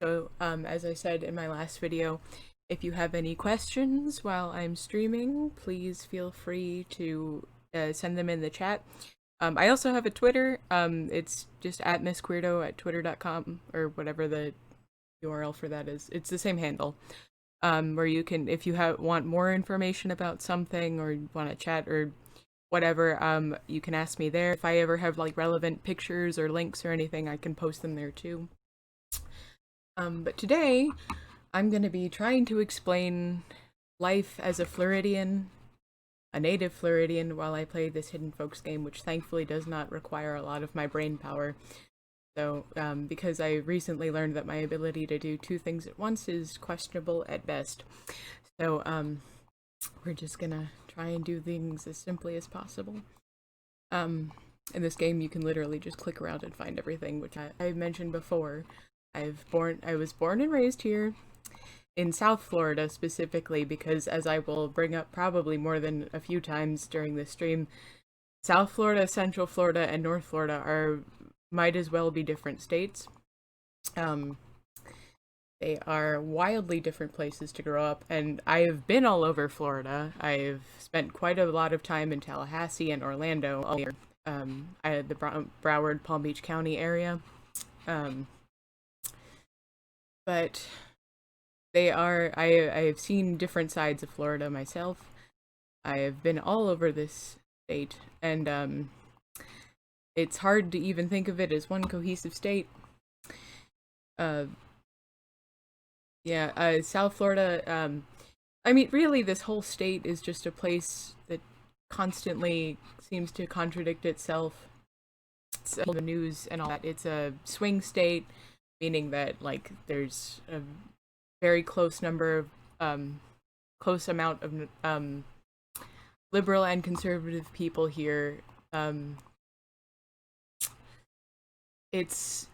So, as I said in my last video, if you have any questions while I'm streaming, please feel free to send them in the chat. I also have a Twitter. It's just at MissQueerdo at twitter.com or whatever the URL for that is. It's the same handle. Where you can, if you want more information about something or want to chat or whatever, you can ask me there. If I ever have like relevant pictures or links or anything, I can post them there too. But today, I'm going to be trying to explain life as a Floridian, a native Floridian, while I play this Hidden Folks game, which thankfully does not require a lot of my brain power. So, because I recently learned that my ability to do two things at once is questionable at best. So, we're just gonna try and do things as simply as possible. In this game, you can literally just click around and find everything, which I've mentioned before. I was born and raised here in South Florida specifically because, as I will bring up probably more than a few times during this stream, South Florida, Central Florida, and North Florida might as well be different states. They are wildly different places to grow up, and I have been all over Florida. I've spent quite a lot of time in Tallahassee and Orlando, I had the Broward, Palm Beach County area. But I have seen different sides of Florida myself. I have been all over this state, and it's hard to even think of it as one cohesive state. South Florida, I mean, really, this whole state is just a place that constantly seems to contradict itself. It's all the news and all that. It's a swing state, meaning that, like, there's a very close number of, close amount of, liberal and conservative people here. It's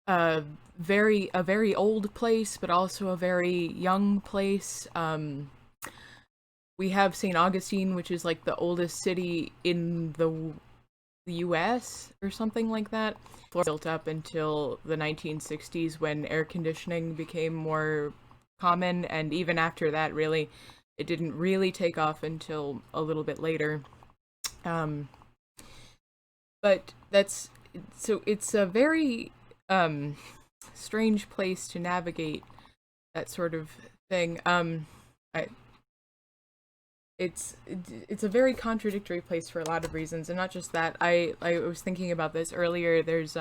a very old place, but also a very young place. We have St. Augustine, which is like the oldest city in the US or something like that. Florida built up until the 1960s when air conditioning became more common, and even after that, really, it didn't really take off until a little bit later. But it's a very strange place to navigate that sort of thing. It's a very contradictory place for a lot of reasons, and not just that. I was thinking about this earlier. There's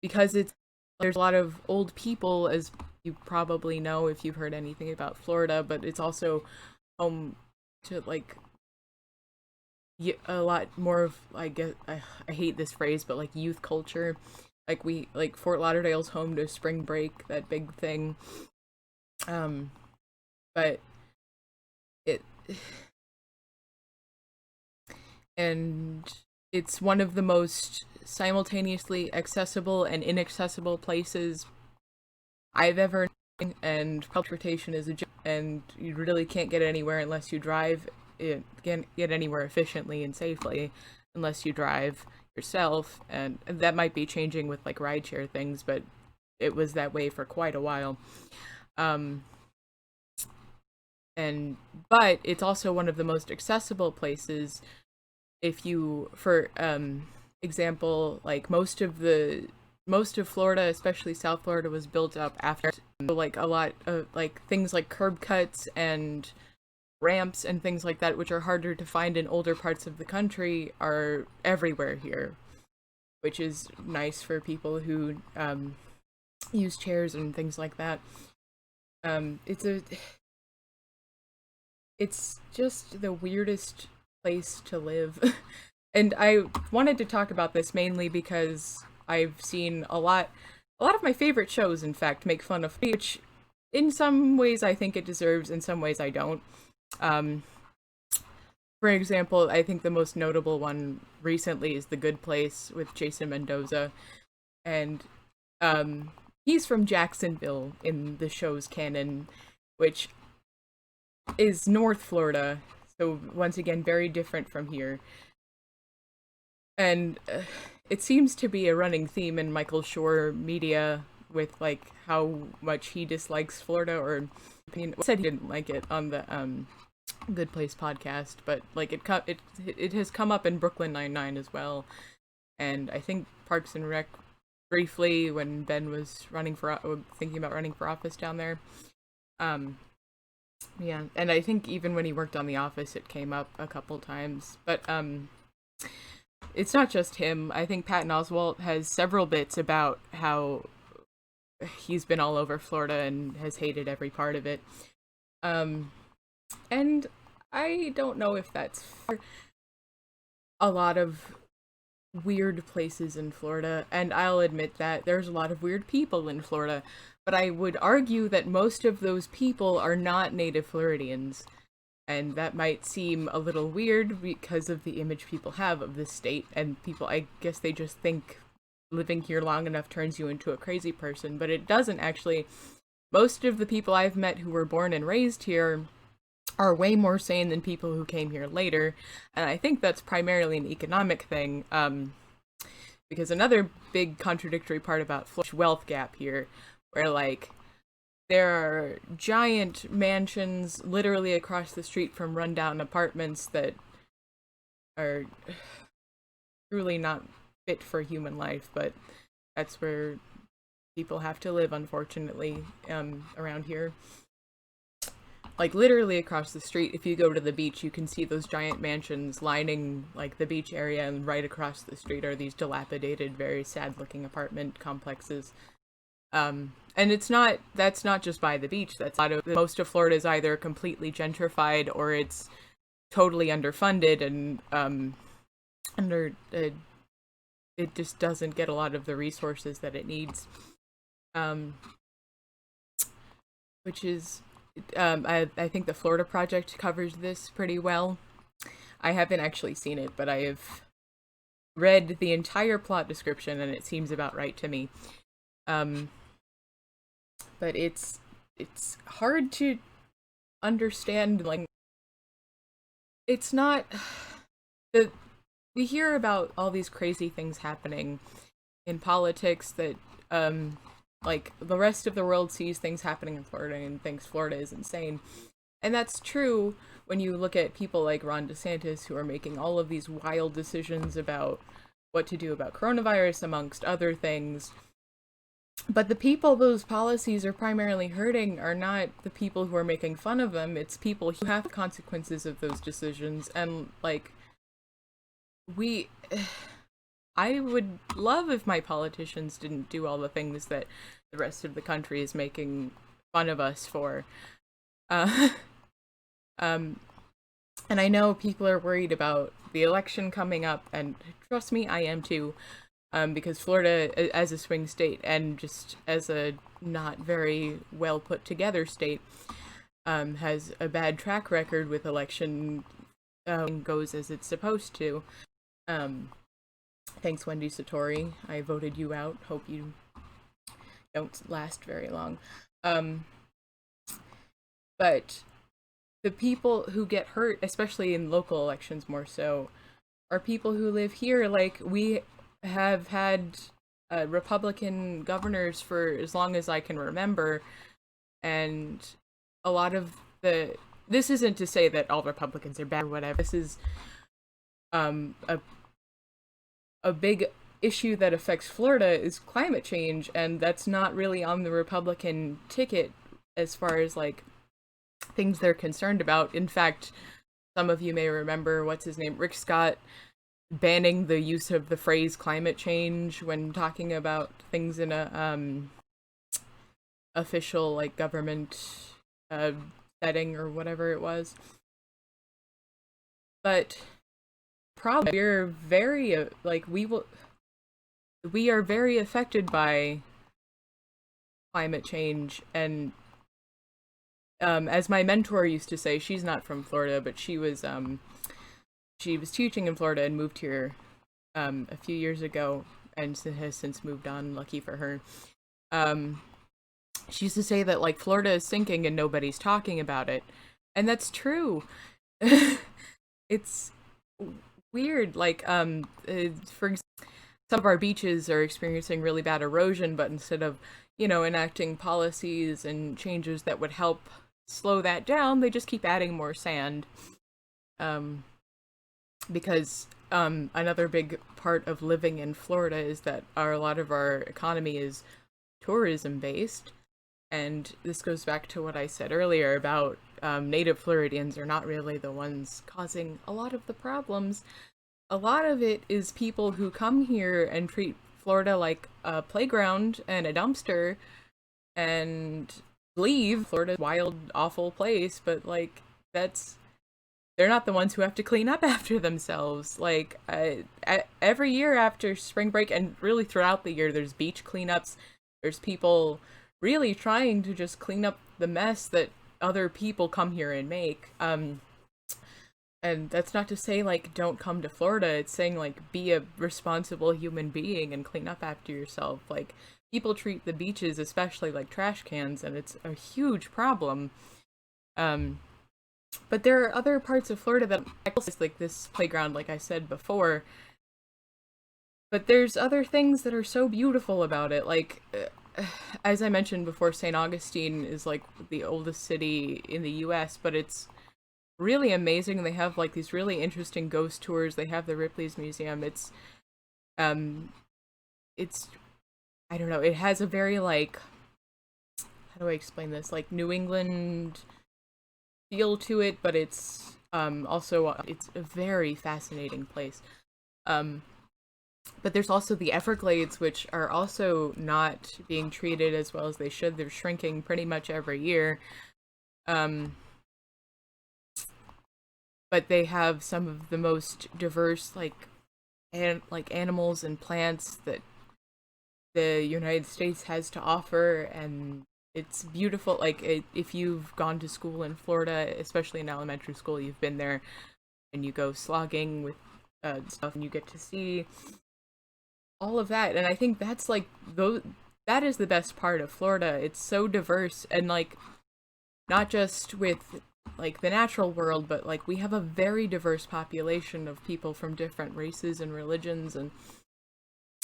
because there's a lot of old people, as you probably know if you've heard anything about Florida, but it's also home to like a lot more of, I guess, I hate this phrase, but like youth culture. Like Fort Lauderdale's home to spring break, that big thing. But it's one of the most simultaneously accessible and inaccessible places I've ever known, and transportation is a joke, and you really can't get anywhere unless you drive. You can't get anywhere efficiently and safely unless you drive yourself, and that might be changing with like rideshare things, but it was that way for quite a while. But it's also one of the most accessible places. If you, for example, like most of Florida, especially South Florida, was built up after, like, a lot of like things like curb cuts and ramps and things like that, which are harder to find in older parts of the country, are everywhere here, which is nice for people who use chairs and things like that. It's just the weirdest place to live. And I wanted to talk about this mainly because I've seen a lot of my favorite shows, in fact, make fun of me, which in some ways I think it deserves, in some ways I don't. For example, I think the most notable one recently is The Good Place with Jason Mendoza, and he's from Jacksonville in the show's canon, which is North Florida, so once again very different from here. And it seems to be a running theme in Michael Schur media with like how much he dislikes Florida, or said he didn't like it on the Good Place podcast, but like it has come up in Brooklyn Nine-Nine as well, and I think Parks and Rec briefly when Ben was thinking about running for office down there. Yeah, and I think even when he worked on The Office, it came up a couple times. But it's not just him. I think Patton Oswalt has several bits about how he's been all over Florida and has hated every part of it. And I don't know if that's fair. A lot of weird places in Florida, and I'll admit that there's a lot of weird people in Florida, but I would argue that most of those people are not native Floridians, and that might seem a little weird because of the image people have of this state, and people, I guess they just think living here long enough turns you into a crazy person, but it doesn't actually. Most of the people I've met who were born and raised here are way more sane than people who came here later, and I think that's primarily an economic thing, because another big contradictory part about Florida's wealth gap here, where like there are giant mansions literally across the street from rundown apartments that are truly not fit for human life, but that's where people have to live, unfortunately, around here. Like literally across the street, if you go to the beach, you can see those giant mansions lining like the beach area, and right across the street are these dilapidated, very sad-looking apartment complexes. And that's not just by the beach. That's most of Florida is either completely gentrified or it's totally underfunded and it just doesn't get a lot of the resources that it needs. Which is I think the Florida Project covers this pretty well. I haven't actually seen it, but I have read the entire plot description, and it seems about right to me. But it's hard to understand. Like, it's not we hear about all these crazy things happening in politics that like the rest of the world sees things happening in Florida and thinks Florida is insane. And that's true when you look at people like Ron DeSantis, who are making all of these wild decisions about what to do about coronavirus, amongst other things. But the people those policies are primarily hurting are not the people who are making fun of them. It's people who have consequences of those decisions. And like, I would love if my politicians didn't do all the things that the rest of the country is making fun of us for. And I know people are worried about the election coming up, and trust me, I am too, because Florida, as a swing state and just as a not very well put together state, has a bad track record with election goes as it's supposed to. Thanks, Wendy Satori. I voted you out. Hope you don't last very long. But the people who get hurt, especially in local elections more so, are people who live here. Like, we have had Republican governors for as long as I can remember, and a lot of this isn't to say that all Republicans are bad or whatever. This is a big issue that affects Florida is climate change, and that's not really on the Republican ticket as far as like things they're concerned about. In fact, some of you may remember, what's his name, Rick Scott, banning the use of the phrase climate change when talking about things in a official like government setting or whatever it was. But probably we're very we are very affected by climate change, and as my mentor used to say, she's not from Florida, but she was teaching in Florida and moved here a few years ago and has since moved on, lucky for her. She used to say that like Florida is sinking and nobody's talking about it, and that's true. It's weird. Like for example, some of our beaches are experiencing really bad erosion, but instead of enacting policies and changes that would help slow that down, they just keep adding more sand. Um, because another big part of living in Florida is that a lot of our economy is tourism based. And this goes back to what I said earlier about native Floridians are not really the ones causing a lot of the problems. A lot of it is people who come here and treat Florida like a playground and a dumpster and leave. Florida's a wild, awful place, but like that's they're not the ones who have to clean up after themselves. Like every year after spring break and really throughout the year, there's beach cleanups. There's people really trying to just clean up the mess that other people come here and make. And that's not to say like don't come to Florida. It's saying like be a responsible human being and clean up after yourself. Like people treat the beaches especially like trash cans, and it's a huge problem. But there are other parts of Florida that is like this playground, like I said before. But there's other things that are so beautiful about it. Like, as I mentioned before, St. Augustine is like the oldest city in the US, but it's really amazing. They have like these really interesting ghost tours. They have the Ripley's Museum. Um, it's, I don't know, it has a very like, how do I explain this? Like New England feel to it, but it's also it's a very fascinating place. But there's also the Everglades, which are also not being treated as well as they should. They're shrinking pretty much every year. But they have some of the most diverse like animals and plants that the United States has to offer, and it's beautiful. Like if you've gone to school in Florida, especially in elementary school, you've been there, and you go slogging with stuff, and you get to see all of that. And I think that's like that is the best part of Florida. It's so diverse, and like not just with like the natural world, but like we have a very diverse population of people from different races and religions. And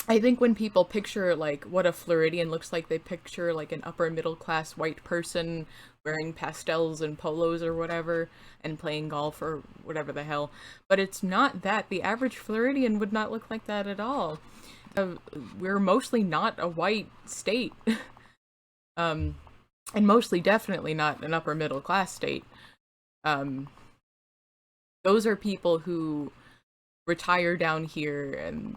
I think when people picture like what a Floridian looks like, they picture like an upper middle class white person wearing pastels and polos or whatever and playing golf or whatever the hell. But it's not that. The average Floridian would not look like that at all. We're mostly not a white state. And mostly definitely not an upper middle class state. Those are people who retire down here and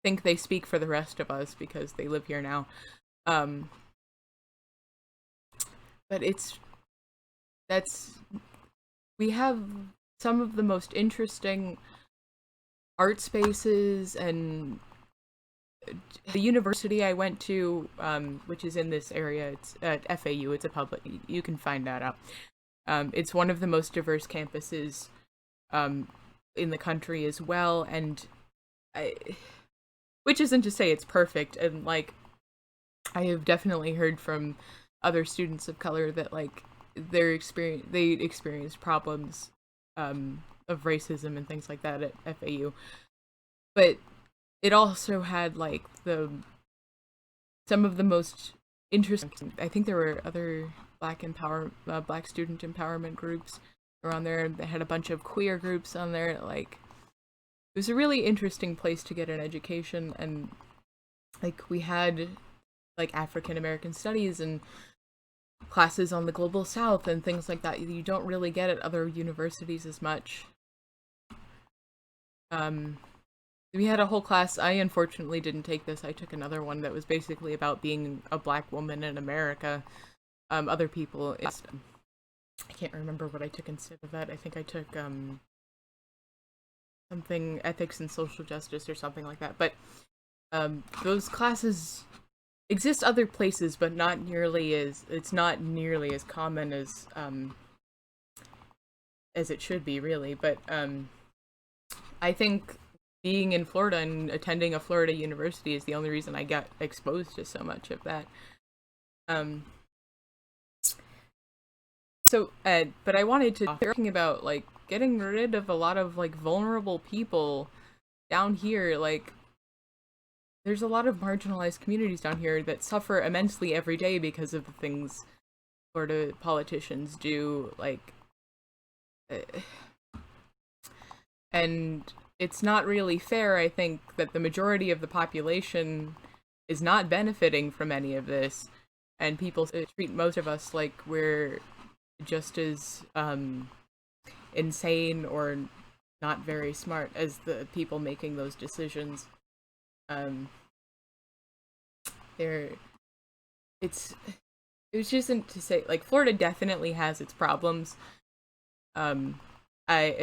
think they speak for the rest of us because they live here now. But we have some of the most interesting art spaces, and the university I went to, which is in this area, it's at FAU, it's a public, you can find that out. It's one of the most diverse campuses in the country as well, and which isn't to say it's perfect, and like I have definitely heard from other students of color that like they experienced problems of racism and things like that at FAU. But it also had like some of the most interesting. I think there were other black student empowerment groups around there. They had a bunch of queer groups on there. Like it was a really interesting place to get an education, and like we had like African American studies and classes on the global south and things like that you don't really get at other universities as much. We had a whole class. I unfortunately didn't take this. I took another one that was basically about being a black woman in America. Other people, I can't remember what I took instead of that. I think I took something ethics and social justice or something like that. But those classes exist other places, but it's not nearly as common as it should be, really. But I think being in Florida and attending a Florida university is the only reason I got exposed to so much of that. But I wanted to talking about like getting rid of a lot of like vulnerable people down here. Like there's a lot of marginalized communities down here that suffer immensely every day because of the things Florida politicians do, uh, and it's not really fair, I think, that the majority of the population is not benefiting from any of this, and people treat most of us like we're just as insane or not very smart as the people making those decisions. Um, there, it's it just isn't to say, like, Florida definitely has its problems. Um, I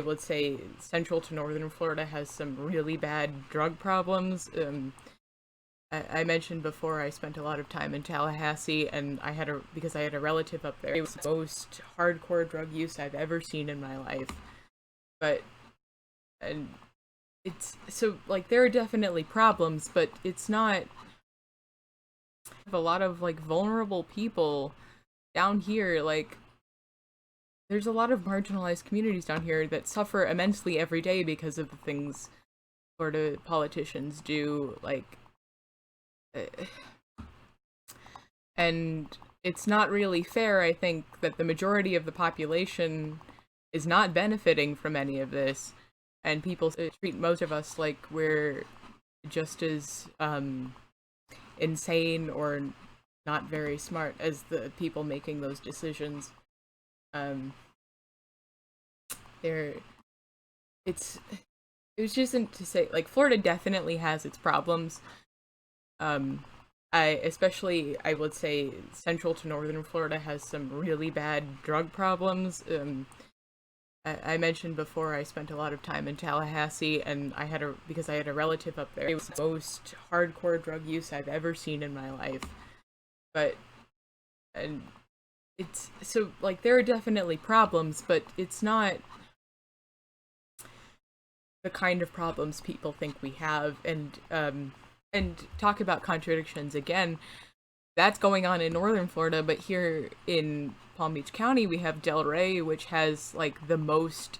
would say central to northern Florida has some really bad drug problems. I mentioned before I spent a lot of time in Tallahassee, and because I had a relative up there. It was the most hardcore drug use I've ever seen in my life. But and it's so, like, there are definitely problems, but it's not a lot of, like, vulnerable people down here. Like, there's a lot of marginalized communities down here that suffer immensely every day because of the things Florida politicians do, uh, and it's not really fair, I think, that the majority of the population is not benefiting from any of this, and people treat most of us like we're just as insane or not very smart as the people making those decisions. Um, there, it's just isn't to say, like, Florida definitely has its problems. Um, I would say central to northern Florida has some really bad drug problems. I mentioned before I spent a lot of time in Tallahassee, and because I had a relative up there. It was the most hardcore drug use I've ever seen in my life. But and it's so, like, there are definitely problems, but it's not the kind of problems people think we have. And talk about contradictions again. That's going on in northern Florida, but here in Palm Beach County, we have Delray, which has, like, the most.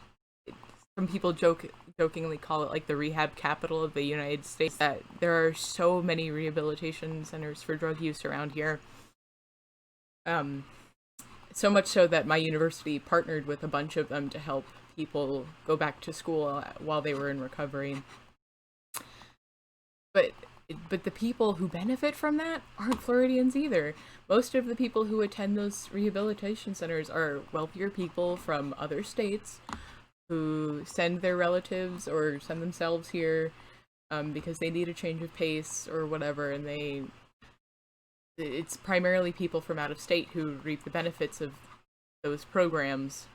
Some people jokingly call it, like, the rehab capital of the United States. That there are so many rehabilitation centers for drug use around here. So much so that my university partnered with a bunch of them to help people go back to school while they were in recovery. But the people who benefit from that aren't Floridians either. Most of the people who attend those rehabilitation centers are wealthier people from other states who send their relatives or send themselves here because they need a change of pace or whatever, and it's primarily people from out of state who reap the benefits of those programs.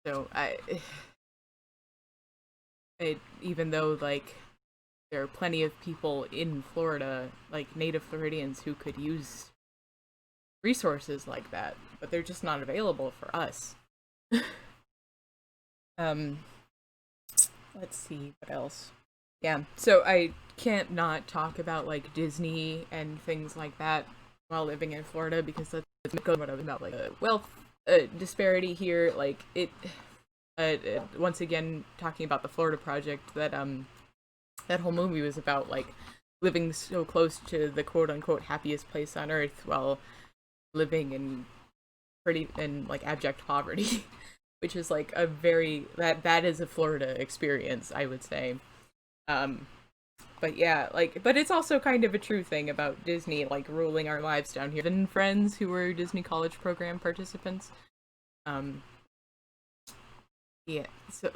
So even though, like, there are plenty of people in Florida, like native Floridians, who could use resources like that, but they're just not available for us. Let's see what else. Yeah, so I can't not talk about, like, Disney and things like that while living in Florida, because that's what I'm about, like, wealth disparity here. Like, once again, talking about the Florida Project, that whole movie was about, like, living so close to the quote-unquote happiest place on earth while living in like, abject poverty. Which is, like, a very that is a Florida experience, I would say. But yeah, like, but it's also kind of a true thing about Disney, like, ruling our lives down here. And friends who were Disney College Program participants. Yeah, so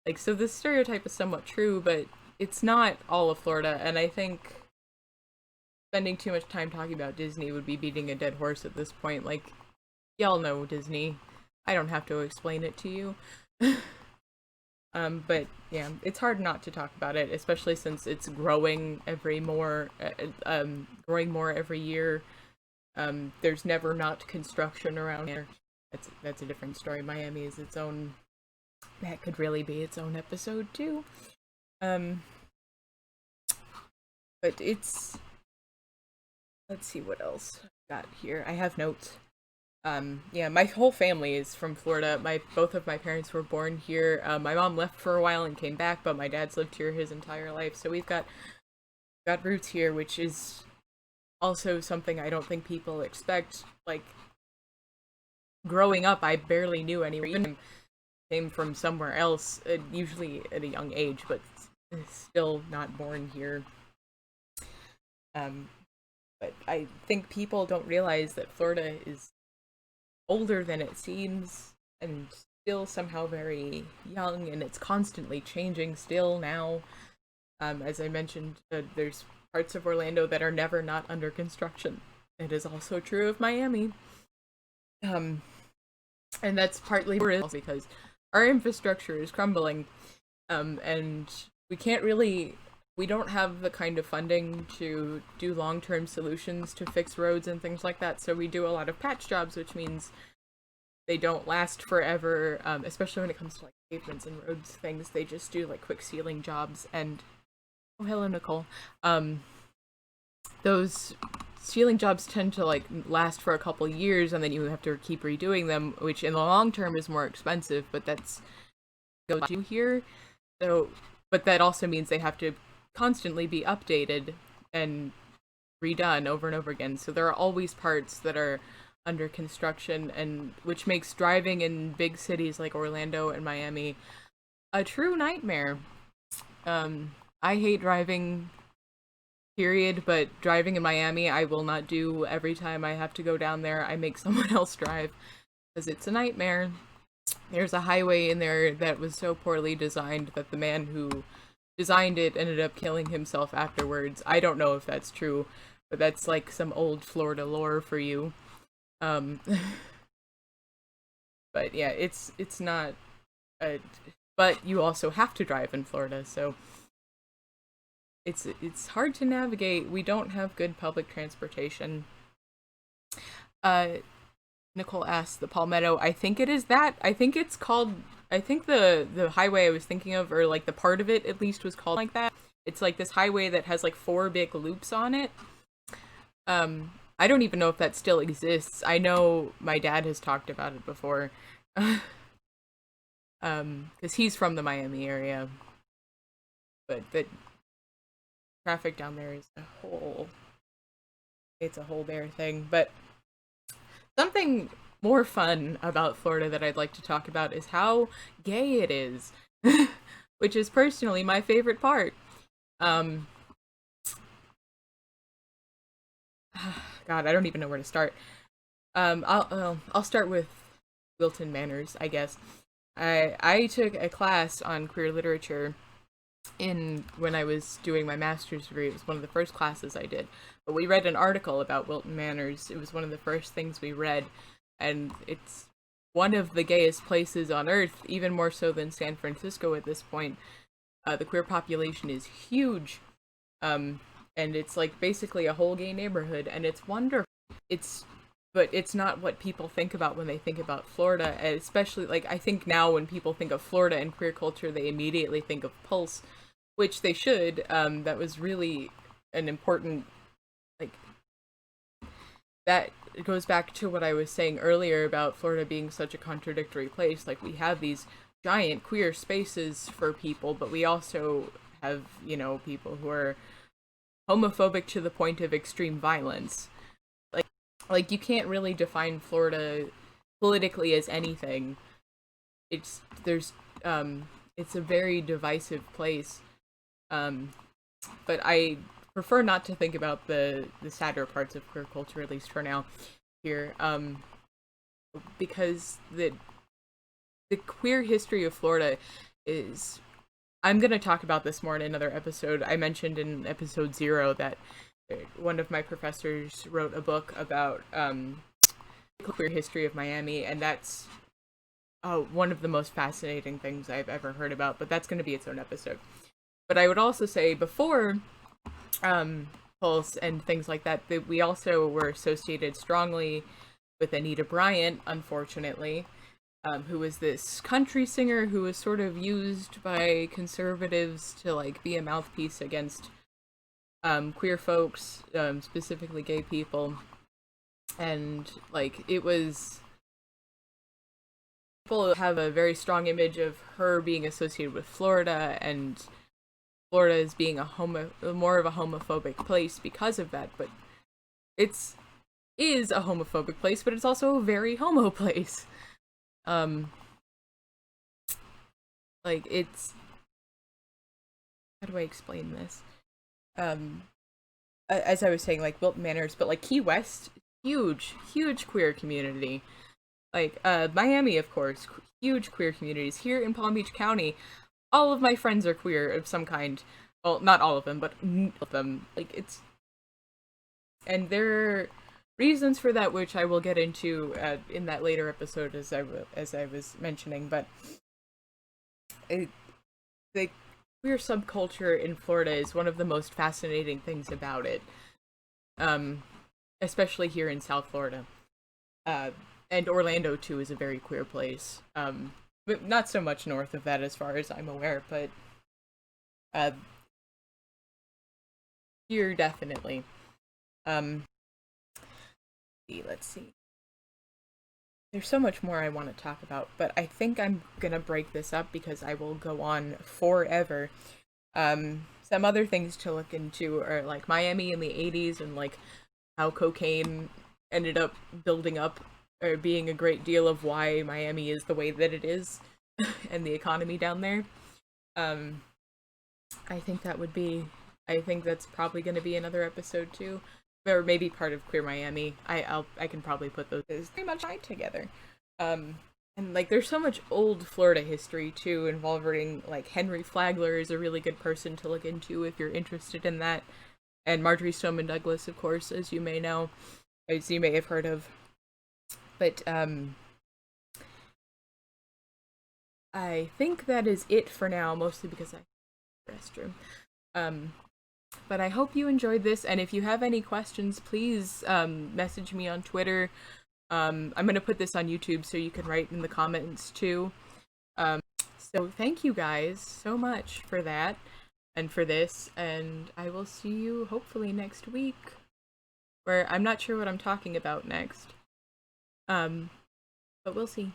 like, so this stereotype is somewhat true, but it's not all of Florida, and I think spending too much time talking about Disney would be beating a dead horse at this point. Like, y'all know Disney. I don't have to explain it to you. But yeah, it's hard not to talk about it, especially since it's growing growing more every year. There's never not construction around here. That's a different story. Miami is its own. That could really be its own episode too. But it's. Let's see what else I got here. I have notes. Yeah, my whole family is from Florida. Both of my parents were born here. My mom left for a while and came back, but my dad's lived here his entire life. So we've got roots here, which is also something I don't think people expect. Like growing up, I barely knew anyone. Even came from somewhere else, usually at a young age, but still not born here. Um, but I think people don't realize that Florida is older than it seems and still somehow very young, and it's constantly changing still now. As I mentioned, there's parts of Orlando that are never not under construction. It is also true of Miami. Um, and that's partly because our infrastructure is crumbling, and we don't have the kind of funding to do long-term solutions to fix roads and things like that, so we do a lot of patch jobs, which means they don't last forever, especially when it comes to like pavements and roads things. They just do like quick sealing jobs, and oh, hello, Nicole. Those sealing jobs tend to like last for a couple years, and then you have to keep redoing them, which in the long term is more expensive, but that's go to here. So, but that also means they have to constantly be updated and redone over and over again. So there are always parts that are under construction, and which makes driving in big cities like Orlando and Miami a true nightmare. I hate driving, period, but driving in Miami I will not do. Every time I have to go down there, I make someone else drive because it's a nightmare. There's a highway in there that was so poorly designed that the man who designed it ended up killing himself afterwards. I don't know if that's true, but that's like some old Florida lore for you. Um, but yeah, it's not. But you also have to drive in Florida, so it's hard to navigate. We don't have good public transportation. Uh, Nicole asked the Palmetto. I think it is that. I think it's called. I think the highway I was thinking of, or like the part of it at least, was called like that. It's like this highway that has like 4 big loops on it. I don't even know if that still exists. I know my dad has talked about it before. Because he's from the Miami area. But the traffic down there is it's a whole bear thing. But something more fun about Florida that I'd like to talk about is how gay it is. Which is personally my favorite part. God, I don't even know where to start. I'll start with Wilton Manors, I guess. I took a class on queer literature when I was doing my master's degree. It was one of the first classes I did. But we read an article about Wilton Manors. It was one of the first things we read, and it's one of the gayest places on earth, even more so than San Francisco at this point. The queer population is huge, and it's like basically a whole gay neighborhood, and it's wonderful. But it's not what people think about when they think about Florida, especially like I think now when people think of Florida and queer culture, they immediately think of Pulse, which they should. That was really an important, like, that goes back to what I was saying earlier about Florida being such a contradictory place. Like, we have these giant queer spaces for people, but we also have, people who are homophobic to the point of extreme violence. Like you can't really define Florida politically as anything. It's a very divisive place. But I prefer not to think about the sadder parts of queer culture, at least for now, here. Because the queer history of Florida is, I'm gonna talk about this more in another episode. I mentioned in episode 0 that one of my professors wrote a book about queer history of Miami, and that's one of the most fascinating things I've ever heard about, but that's going to be its own episode. But I would also say before Pulse and things like that, that we also were associated strongly with Anita Bryant, unfortunately, who was this country singer who was sort of used by conservatives to like be a mouthpiece against queer folks, specifically gay people. and like it was, people have a very strong image of her being associated with Florida, and Florida as being more of a homophobic place because of that. But it's is a homophobic place, but it's also a very homo place. Um, like it's, how do I explain this? Um, as I was saying, like Wilton Manors, but like Key West, huge queer community. Like Miami, of course, huge queer communities. Here in Palm Beach County, all of my friends are queer of some kind. Well, not all of them, but of them. Like it's, and there are reasons for that, which I will get into in that later episode, as I was mentioning. But it, the queer subculture in Florida is one of the most fascinating things about it. Especially here in South Florida. And Orlando too is a very queer place. But not so much north of that as far as I'm aware, but uh here definitely. Um let's see. There's so much more I want to talk about, but I think I'm gonna break this up because I will go on forever. Some other things to look into are like Miami in the 80s, and like how cocaine ended up building up or being a great deal of why Miami is the way that it is and the economy down there. Um, I think that would be, I think that's probably going to be another episode too, or maybe part of Queer Miami. I can probably put those pretty much tied together. And like there's so much old Florida history too, involving like Henry Flagler is a really good person to look into if you're interested in that, and Marjorie Stoneman Douglas, of course, as you may know, as you may have heard of. But I think that is it for now, mostly because I have the restroom. But I hope you enjoyed this, and if you have any questions, please message me on Twitter. I'm gonna put this on YouTube so you can write in the comments too. So thank you guys so much for that and for this, and I will see you hopefully next week, where I'm not sure what I'm talking about next. But we'll see.